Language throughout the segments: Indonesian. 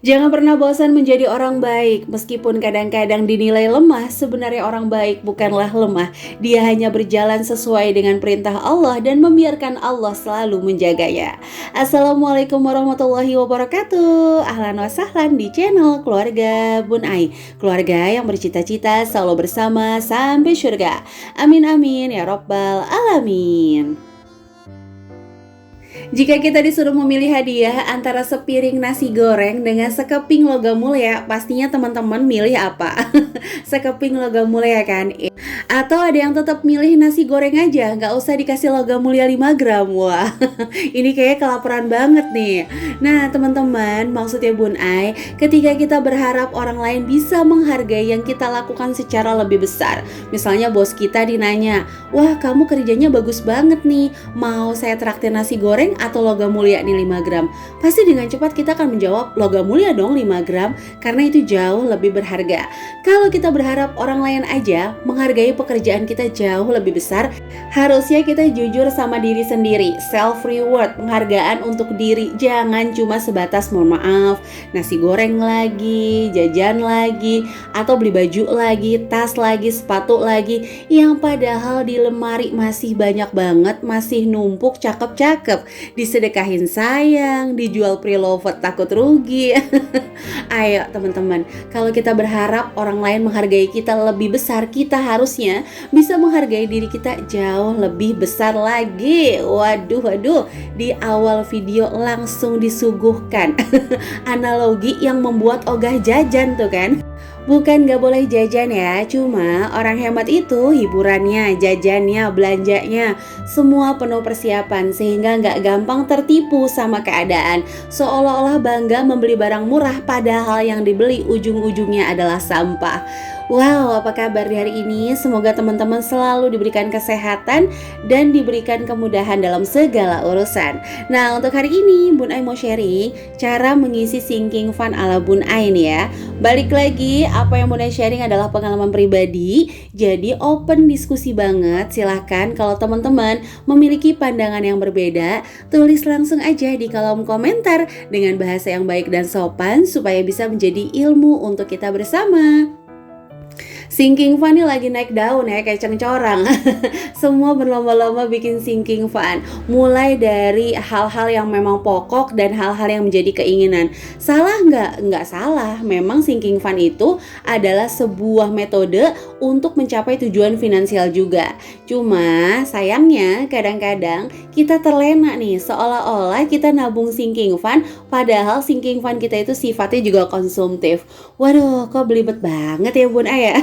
Jangan pernah bosan menjadi orang baik. Meskipun kadang-kadang dinilai lemah, sebenarnya orang baik bukanlah lemah. Dia hanya berjalan sesuai dengan perintah Allah dan membiarkan Allah selalu menjaganya. Assalamualaikum warahmatullahi wabarakatuh. Ahlan wa sahlan di channel Keluarga Bun Ai. Keluarga yang bercita-cita selalu bersama sampai surga. Amin amin ya robbal alamin. Jika kita disuruh memilih hadiah antara sepiring nasi goreng dengan sekeping logam mulia, pastinya teman-teman milih apa? Sekeping logam mulia kan? Atau ada yang tetap milih nasi goreng aja, nggak usah dikasih logam mulia 5 gram. Wah, ini kayak kelaparan banget nih. Nah teman-teman, maksudnya Bun Ai, ketika kita berharap orang lain bisa menghargai yang kita lakukan secara lebih besar. Misalnya bos kita dinanya, wah kamu kerjanya bagus banget nih, mau saya traktir nasi goreng atau logam mulia nih 5 gram? Pasti dengan cepat kita akan menjawab logam mulia dong 5 gram, karena itu jauh lebih berharga. Kalau kita berharap orang lain aja menghargai pekerjaan kita jauh lebih besar, harusnya kita jujur sama diri sendiri. Self reward, penghargaan untuk diri, jangan cuma sebatas mohon maaf, nasi goreng lagi, jajan lagi, atau beli baju lagi, tas lagi, sepatu lagi, yang padahal di lemari masih banyak banget, masih numpuk cakep-cakep. Disedekahin sayang, dijual pre-loved takut rugi. Ayo teman-teman, kalau kita berharap orang lain menghargai kita lebih besar, kita harusnya bisa menghargai diri kita jauh lebih besar lagi. Waduh, di awal video langsung disuguhkan analogi yang membuat ogah jajan tuh kan. Bukan gak boleh jajan ya, cuma orang hemat itu hiburannya, jajannya, belanjanya, semua penuh persiapan sehingga gak gampang tertipu sama keadaan. Seolah-olah bangga membeli barang murah padahal yang dibeli ujung-ujungnya adalah sampah. Wow, apa kabar di hari ini? Semoga teman-teman selalu diberikan kesehatan dan diberikan kemudahan dalam segala urusan. Nah, untuk hari ini Bun Ai mau sharing cara mengisi sinking fund ala Bun Ai nih ya. Balik lagi, apa yang Bun Ai sharing adalah pengalaman pribadi, jadi open diskusi banget. Silahkan kalau teman-teman memiliki pandangan yang berbeda, tulis langsung aja di kolom komentar dengan bahasa yang baik dan sopan supaya bisa menjadi ilmu untuk kita bersama. Sinking fund ini lagi naik daun ya, kayak cengcorang. Semua berlomba-lomba bikin sinking fund. Mulai dari hal-hal yang memang pokok dan hal-hal yang menjadi keinginan. Salah nggak? Nggak salah. Memang sinking fund itu adalah sebuah metode untuk mencapai tujuan finansial juga. Cuma sayangnya kadang-kadang kita terlena nih, seolah-olah kita nabung sinking fund, padahal sinking fund kita itu sifatnya juga konsumtif. Waduh, kok belibet banget ya Bun Ai ya.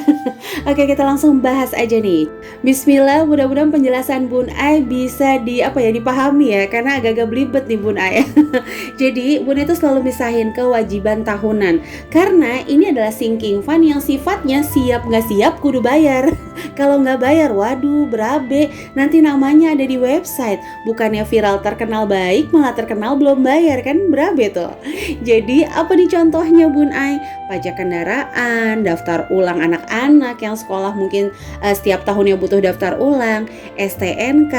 Oke, kita langsung bahas aja nih. Bismillah, mudah-mudahan penjelasan Bun Ai bisa dipahami ya, karena agak-agak belibet nih Bun Ai. Jadi Bun Ai itu selalu misahin kewajiban tahunan, karena ini adalah sinking fund yang sifatnya siap nggak siap kudu bayar. Kalau nggak bayar, waduh berabe, nanti namanya ada di website. Bukannya viral terkenal baik, malah terkenal belum bayar, kan berabe tuh. Jadi apa nih contohnya Bun Ai? Pajak kendaraan, daftar ulang anak-anak yang sekolah mungkin setiap tahunnya butuh daftar ulang, STNK,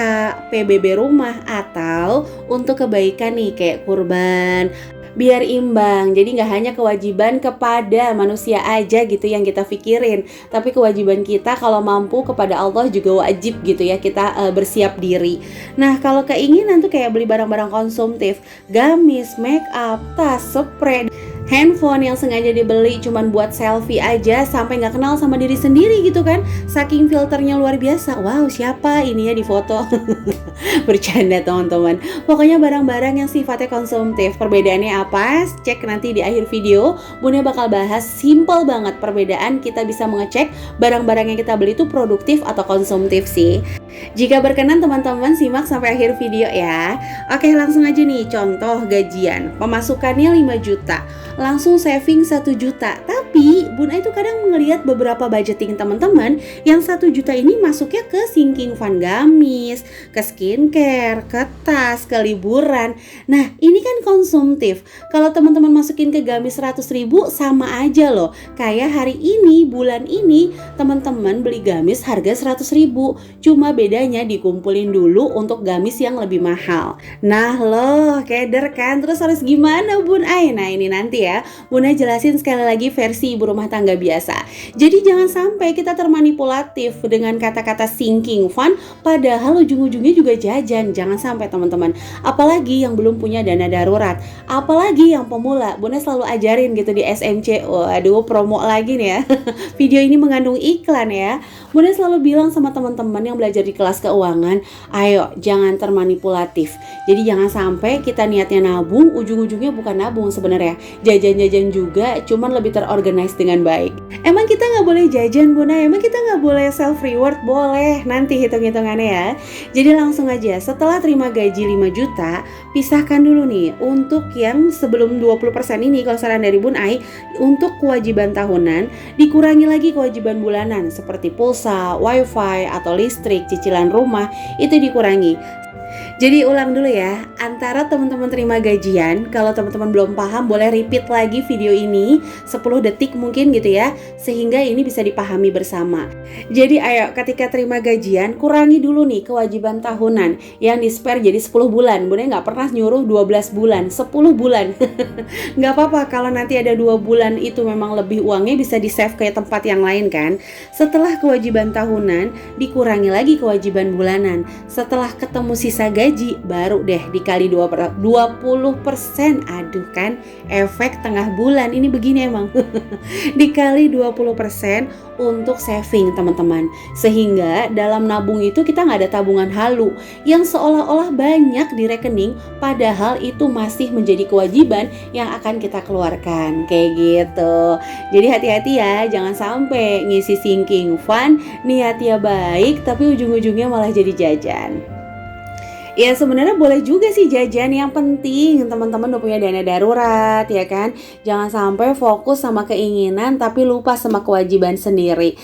PBB rumah, atau untuk kebaikan nih kayak kurban. Biar imbang, jadi gak hanya kewajiban kepada manusia aja gitu yang kita pikirin, tapi kewajiban kita kalau mampu kepada Allah juga wajib gitu ya, kita bersiap diri. Nah kalau keinginan tuh kayak beli barang-barang konsumtif, gamis, make up, tas, spray, handphone yang sengaja dibeli cuman buat selfie aja sampai gak kenal sama diri sendiri gitu kan, saking filternya luar biasa. Wow, siapa ini ya di foto. Bercanda teman-teman. Pokoknya barang-barang yang sifatnya konsumtif. Perbedaannya apa? Cek nanti di akhir video. Bunda bakal bahas simple banget perbedaan kita bisa mengecek barang-barang yang kita beli itu produktif atau konsumtif sih. Jika berkenan teman-teman simak sampai akhir video ya. Oke, langsung aja nih contoh gajian. Pemasukannya 5 juta. Langsung saving 1 juta. Tapi Jadi Bun Ai tuh kadang ngelihat beberapa budgeting teman-teman yang 1 juta ini masuknya ke sinking fund gamis, ke skincare, ke tas, ke liburan. Nah ini kan konsumtif. Kalau teman-teman masukin ke gamis 100.000 sama aja loh. Kayak hari ini, bulan ini teman-teman beli gamis harga 100.000. Cuma bedanya dikumpulin dulu untuk gamis yang lebih mahal. Nah loh, keder kan? Terus harus gimana Bun Ai? Nah ini nanti ya Bun Ai jelasin sekali lagi versi ibu rumah tangga biasa. Jadi jangan sampai kita termanipulatif dengan kata-kata sinking fund, padahal ujung-ujungnya juga jajan. Jangan sampai teman-teman. Apalagi yang belum punya dana darurat, apalagi yang pemula. Bun Ai selalu ajarin gitu di SMC. Waduh, promo lagi nih ya. Video ini mengandung iklan ya. Bun Ai selalu bilang sama teman-teman yang belajar di kelas keuangan, ayo jangan termanipulatif. Jadi jangan sampai kita niatnya nabung, ujung-ujungnya bukan nabung sebenarnya. Jajan-jajan juga, cuman lebih terorganize dengan baik. Emang kita nggak boleh jajan Bun Ai? Emang kita nggak boleh self reward? Boleh, nanti hitung-hitungannya ya. Jadi langsung aja, setelah terima gaji 5 juta, pisahkan dulu nih untuk yang sebelum 20% ini, kalau saran dari Bun Ai, untuk kewajiban tahunan, dikurangi lagi kewajiban bulanan seperti pulsa, wifi, atau listrik, cicilan rumah, itu dikurangi. Jadi ulang dulu ya, antara teman-teman terima gajian, kalau teman-teman belum paham boleh repeat lagi video ini 10 detik mungkin gitu ya, sehingga ini bisa dipahami bersama. Jadi ayo ketika terima gajian, kurangi dulu nih kewajiban tahunan yang di-spare jadi 10 bulan. Bunda nggak pernah nyuruh 12 bulan, 10 bulan. Nggak apa-apa kalau nanti ada 2 bulan itu memang lebih uangnya bisa di-save ke tempat yang lain kan. Setelah kewajiban tahunan, dikurangi lagi kewajiban bulanan. Setelah ketemu sisa gaji, baru deh dikali 20%. Aduh kan, efek tengah bulan ini begini emang. Dikali 20% untuk saving teman-teman. Sehingga dalam nabung itu kita nggak ada tabungan halu yang seolah-olah banyak di rekening, padahal itu masih menjadi kewajiban yang akan kita keluarkan. Kayak gitu. Jadi hati-hati ya, jangan sampai ngisi sinking fund niatnya baik tapi ujung-ujungnya malah jadi jajan. Ya sebenarnya boleh juga sih jajan, yang penting teman-teman udah punya dana darurat ya kan. Jangan sampai fokus sama keinginan tapi lupa sama kewajiban sendiri.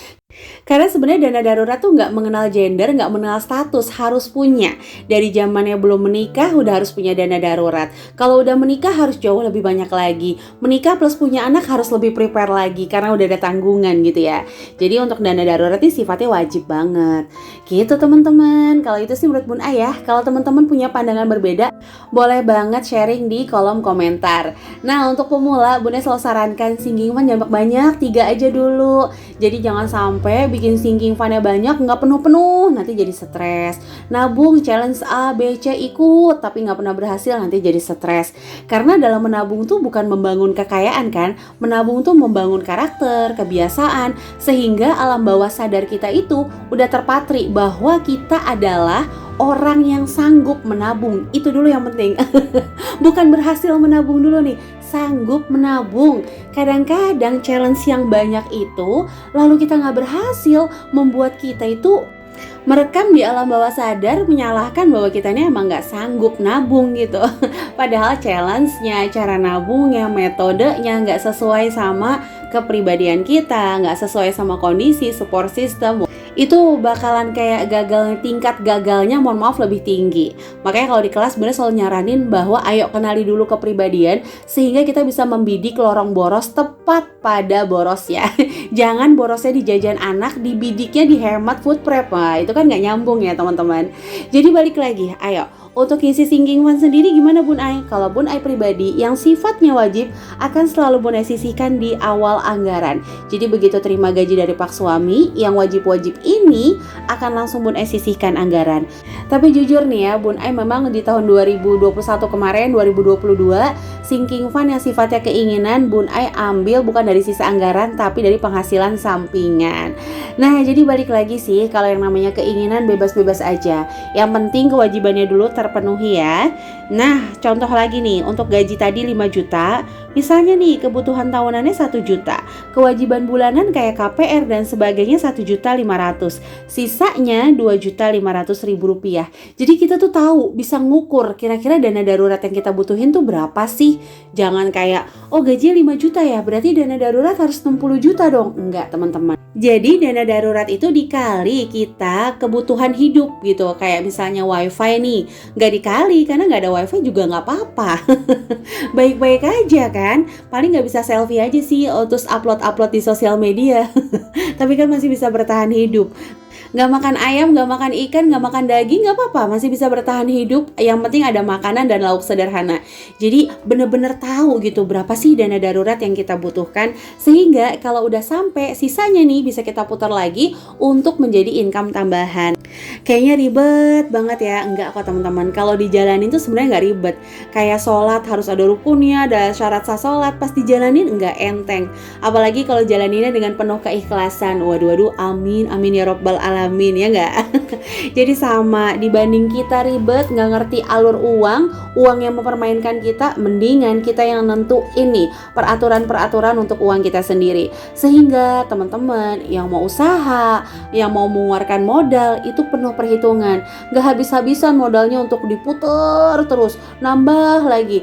Karena sebenarnya dana darurat tuh nggak mengenal gender, nggak mengenal status, harus punya. Dari zamannya belum menikah udah harus punya dana darurat. Kalau udah menikah harus jauh lebih banyak lagi. Menikah plus punya anak harus lebih prepare lagi karena udah ada tanggungan gitu ya. Jadi untuk dana darurat ini sifatnya wajib banget. Gitu teman-teman. Kalau itu sih menurut Bun Ai ya. Kalau teman-teman punya pandangan berbeda, boleh banget sharing di kolom komentar. Nah untuk pemula, Bun Ai selalu sarankan sinking fund jangan banyak, 3 aja dulu. Jadi jangan sampai bikin sinking fund-nya banyak nggak penuh-penuh, nanti jadi stres. Nabung challenge A, B, C ikut tapi nggak pernah berhasil, nanti jadi stres. Karena dalam menabung tuh bukan membangun kekayaan kan, menabung tuh membangun karakter, kebiasaan, sehingga alam bawah sadar kita itu udah terpatri bahwa kita adalah orang yang sanggup menabung. Itu dulu yang penting. Bukan berhasil menabung dulu nih, sanggup menabung. Kadang-kadang challenge yang banyak itu lalu kita nggak berhasil, membuat kita itu merekam di alam bawah sadar, menyalahkan bahwa kita ini emang nggak sanggup nabung gitu. Padahal challenge-nya, cara nabungnya, metodenya nggak sesuai sama kepribadian kita, nggak sesuai sama kondisi, support system. Itu bakalan kayak tingkat gagalnya mohon maaf lebih tinggi. Makanya kalau di kelas bener selalu nyaranin bahwa ayo kenali dulu kepribadian sehingga kita bisa membidik lorong boros tepat pada boros ya. Jangan borosnya di jajan anak, dibidiknya di hemat food prep. Nah, itu kan nggak nyambung ya teman-teman. Jadi balik lagi, ayo untuk ngisi sinking fund sendiri gimana Bun Ai? Kalau Bun Ai pribadi yang sifatnya wajib akan selalu Bun Ai sisihkan di awal anggaran. Jadi begitu terima gaji dari pak suami, yang wajib-wajib ini akan langsung Bun Ai sisihkan anggaran. Tapi jujur nih ya, Bun Ai memang di tahun 2021 kemarin, 2022 sinking fund yang sifatnya keinginan Bun Ai ambil bukan dari sisa anggaran tapi dari penghasilan sampingan. Nah jadi balik lagi sih, kalau yang namanya keinginan bebas-bebas aja. Yang penting kewajibannya dulu terpenuhi ya. Nah, contoh lagi nih, untuk gaji tadi 5 juta, misalnya nih kebutuhan tahunannya 1 juta, kewajiban bulanan kayak KPR dan sebagainya 1.500.000, sisanya 2.500.000 rupiah. Jadi kita tuh tahu, bisa ngukur kira-kira dana darurat yang kita butuhin tuh berapa sih. Jangan kayak, oh gajinya 5 juta ya, berarti dana darurat harus 60 juta dong. Enggak teman-teman. Jadi dana darurat itu dikali kita kebutuhan hidup gitu. Kayak misalnya wifi nih, nggak dikali karena nggak ada wifi juga nggak apa-apa. Baik-baik aja kan. Paling nggak bisa selfie aja sih, terus upload di sosial media. Tapi kan masih bisa bertahan hidup. Nggak makan ayam, nggak makan ikan, nggak makan daging, nggak apa-apa, masih bisa bertahan hidup. Yang penting ada makanan dan lauk sederhana. Jadi bener-bener tahu gitu berapa sih dana darurat yang kita butuhkan, sehingga kalau udah sampai sisanya nih bisa kita putar lagi untuk menjadi income tambahan. Kayaknya ribet banget ya. Enggak kok teman-teman, kalau dijalanin tuh sebenarnya nggak ribet. Kayak sholat harus ada rukunnya, ada syarat sah sholat, pas dijalanin nggak enteng. Apalagi kalau jalaninnya dengan penuh keikhlasan. Waduh, amin ya robbal alamin, ya nggak? Jadi sama, dibanding kita ribet nggak ngerti alur uang yang mempermainkan kita, mendingan kita yang nentuin nih peraturan-peraturan untuk uang kita sendiri. Sehingga teman-teman yang mau usaha, yang mau mengeluarkan modal itu penuh perhitungan. Nggak habis-habisan modalnya untuk diputer terus, nambah lagi.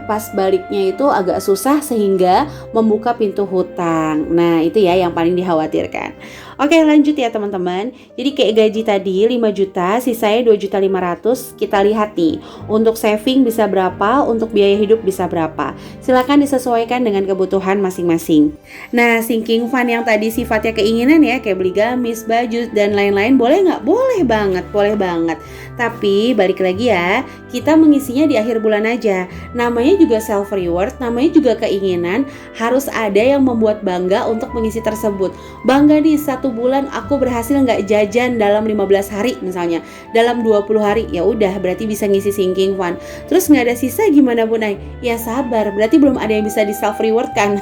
Pas baliknya itu agak susah sehingga membuka pintu hutang. Nah itu ya yang paling dikhawatirkan. Oke, lanjut ya teman-teman. Jadi kayak gaji tadi 5 juta, sisanya 2.500.000. Kita lihat nih, untuk saving bisa berapa, untuk biaya hidup bisa berapa. Silakan disesuaikan dengan kebutuhan masing-masing. Nah, sinking fund yang tadi sifatnya keinginan ya, kayak beli gamis, baju, dan lain-lain, boleh nggak? Boleh banget. Tapi balik lagi ya, kita mengisinya di akhir bulan aja. Namanya juga self reward, namanya juga keinginan. Harus ada yang membuat bangga untuk mengisi tersebut. Bangga nih, 1 bulan aku berhasil nggak jajan dalam 15 hari misalnya, dalam 20 hari, ya udah berarti bisa ngisi sinking fund. Terus nggak ada sisa gimana Bun Ai? Ya sabar, berarti belum ada yang bisa di self reward kan.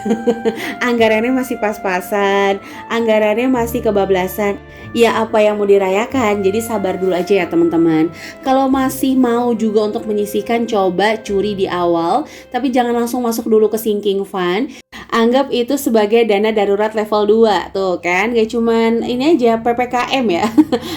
Anggarannya masih pas-pasan, anggarannya masih kebablasan. Ya apa yang mau dirayakan, jadi sabar dulu aja ya teman-teman. Kalau masih mau juga untuk menyisihkan, coba curi di awal, tapi jangan langsung masuk dulu ke sinking fund. Anggap itu sebagai dana darurat level 2. Tuh kan, gak cuman ini aja PPKM ya.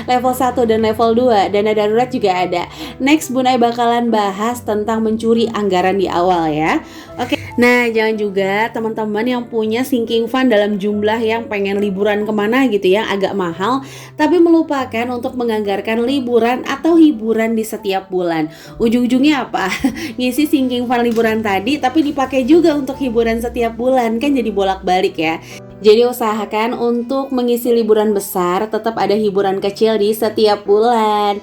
Level 1 dan level 2, dana darurat juga ada. Next Bun Ai bakalan bahas tentang mencuri anggaran di awal ya. Oke. Nah, jangan juga teman-teman yang punya sinking fund dalam jumlah yang pengen liburan kemana gitu ya, agak mahal, tapi melupakan untuk menganggarkan liburan atau hiburan di setiap bulan. Ujung-ujungnya apa? Ngisi sinking fund liburan tadi, tapi dipakai juga untuk hiburan setiap bulan, kan jadi bolak-balik ya. Jadi usahakan untuk mengisi liburan besar, tetap ada hiburan kecil di setiap bulan.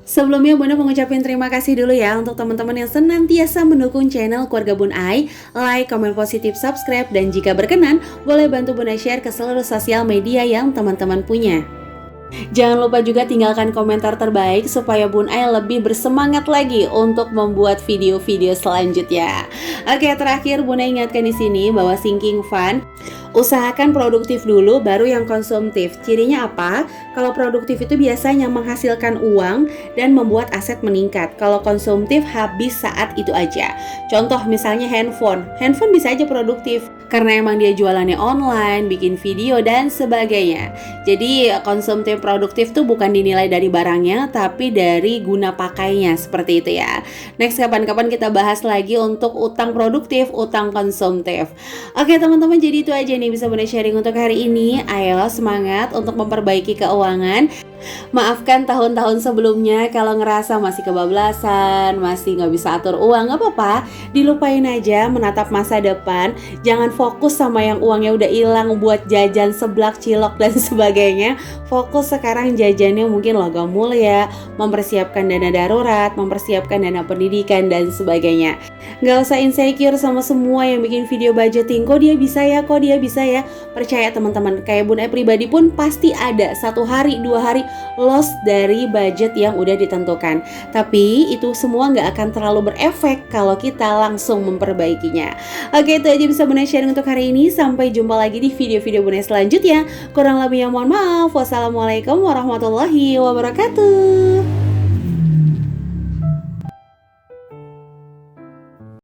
Sebelumnya Bunda mengucapkan terima kasih dulu ya untuk teman-teman yang senantiasa mendukung channel Keluarga Bun Ai. Like, komen positif, subscribe, dan jika berkenan boleh bantu Bunda share ke seluruh sosial media yang teman-teman punya. Jangan lupa juga tinggalkan komentar terbaik supaya Bun Ai lebih bersemangat lagi untuk membuat video-video selanjutnya. Oke, terakhir Bun Ai ingatkan di sini bahwa sinking fund, usahakan produktif dulu baru yang konsumtif. Cirinya apa? Kalau produktif itu biasanya menghasilkan uang dan membuat aset meningkat. Kalau konsumtif habis saat itu aja. Contoh misalnya handphone bisa aja produktif karena emang dia jualannya online, bikin video dan sebagainya. Jadi konsumtif produktif tuh bukan dinilai dari barangnya, tapi dari guna pakainya, seperti itu ya. Next kapan-kapan kita bahas lagi untuk utang produktif, utang konsumtif. Oke teman-teman, jadi itu aja nih bisa Bunda sharing untuk hari ini. Ayo semangat untuk memperbaiki keuangan. Maafkan tahun-tahun sebelumnya kalau ngerasa masih kebablasan, masih nggak bisa atur uang, nggak apa-apa, dilupain aja, menatap masa depan. Jangan fokus sama yang uangnya udah hilang buat jajan seblak, cilok, dan sebagainya. Fokus sekarang jajannya mungkin logam mulia, mempersiapkan dana darurat, mempersiapkan dana pendidikan, dan sebagainya. Nggak usah insecure sama semua yang bikin video budgeting, kok dia bisa ya. Percaya teman-teman, kayak Bun Ai pribadi pun pasti ada 1 hari, 2 hari loss dari budget yang udah ditentukan. Tapi itu semua nggak akan terlalu berefek kalau kita langsung memperbaikinya. Oke, itu aja bisa Bun Ai sharing untuk hari ini. Sampai jumpa lagi di video-video Bun Ai selanjutnya. Kurang lebihnya mohon maaf. Wassalamualaikum warahmatullahi wabarakatuh.